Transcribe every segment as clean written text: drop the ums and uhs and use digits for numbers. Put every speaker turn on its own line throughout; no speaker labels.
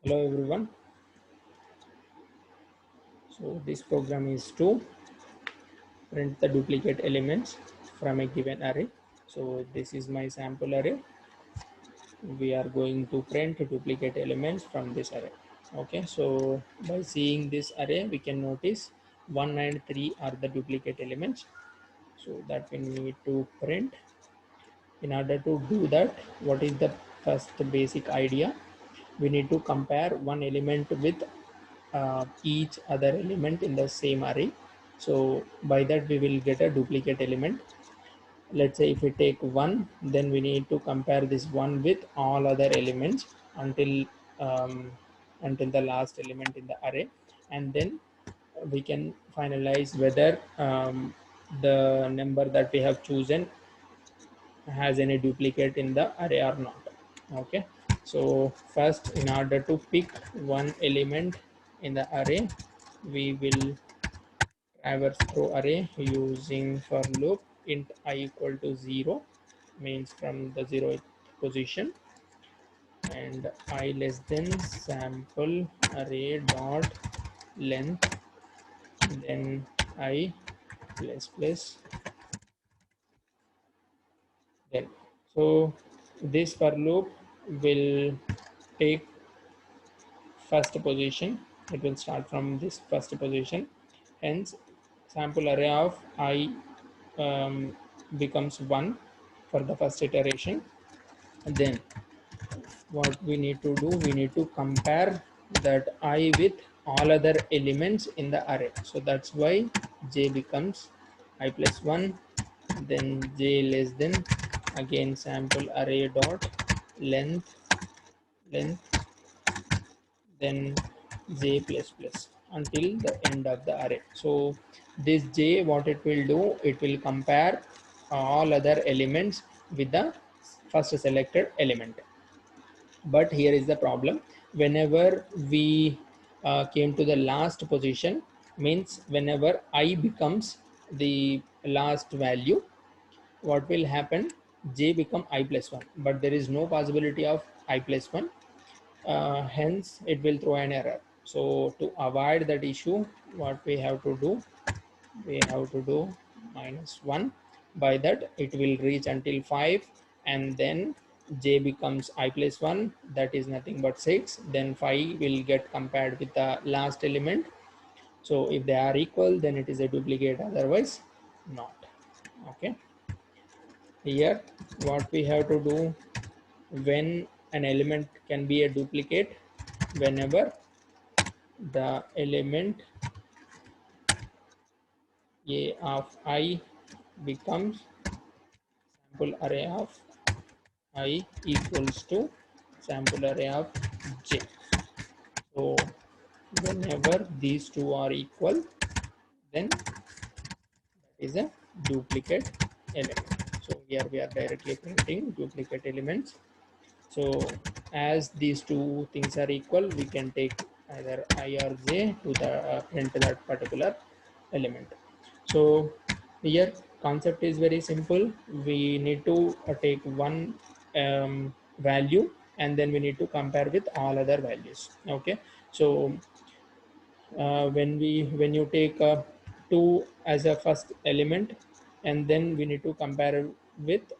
Hello everyone. So this program is to print the duplicate elements from a given array. So this is my sample array. We are going to print duplicate elements from this array. Okay, so by seeing this array, we can notice 1 and 3 are the duplicate elements. So that we need to print. In order to do that, what is the first basic idea? We need to compare one element with each other element in the same array. So by that we will get a duplicate element. Let's say if we take 1, then we need to compare this 1 with all other elements until um, until the last element in the array, and then we can finalize whether the number that we have chosen has any duplicate in the array or not. Okay, so first, in order to pick one element in the array, we will traverse through array using for loop int I equal to 0, means from the 0th position, and I less than sample array dot length, then I plus plus then. So this for loop will take first position. It will start from this first position. Hence, sample array of I becomes 1 for the first iteration. And then what we need to do, we need to compare that I with all other elements in the array. So that's why j becomes I plus 1, then j less than, again sample array dot length, then j plus plus until the end of the array. So this j, what it will do, it will compare all other elements with the first selected element. But here is the problem: whenever we came to the last position, means whenever I becomes the last value, what will happen, j become I plus 1, but there is no possibility of I plus 1. Hence it will throw an error. So to avoid that issue, what we have to do, we have to do -1. By that it will reach until 5, and then j becomes I plus 1, that is nothing but 6. Then 5 will get compared with the last element. So if they are equal, then it is a duplicate, otherwise not. Okay, here what we have to do, when an element can be a duplicate, whenever the element a of I becomes sample array of I equals to sample array of j. So whenever these two are equal, then that is a duplicate element. So here we are directly printing duplicate elements. So as these two things are equal, we can take either I or j to the print that particular element. So here concept is very simple. We need to take one value, and then we need to compare with all other values. Okay, so when you take 2 as a first element, and then we need to compare with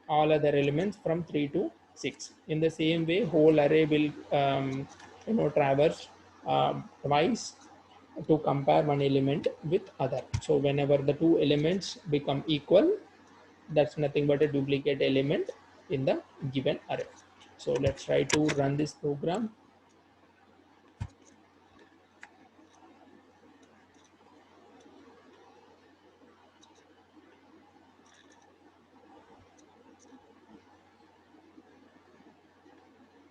all other elements from 3 to 6. In the same way, whole array will traverse twice to compare one element with other. So whenever the two elements become equal, that's nothing but a duplicate element in the given array. So let's try to run this program.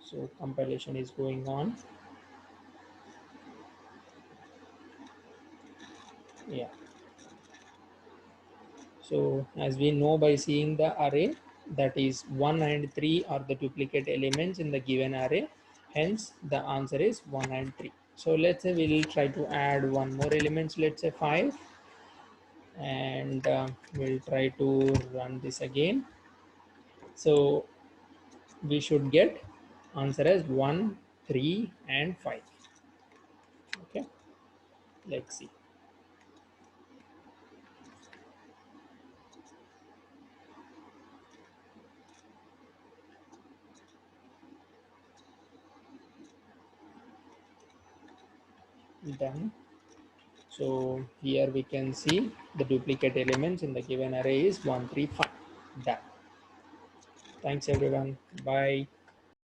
So compilation is going on. Yeah, so as we know, by seeing the array, that is 1 and 3 are the duplicate elements in the given array. Hence the answer is 1 and 3. So let's say we'll try to add one more elements, let's say 5, and we'll try to run this again. So we should get answer as 1, 3 and 5. Okay, let's see. Done. So here we can see the duplicate elements in the given array is 1, 3, 5. Done. Thanks everyone. Bye.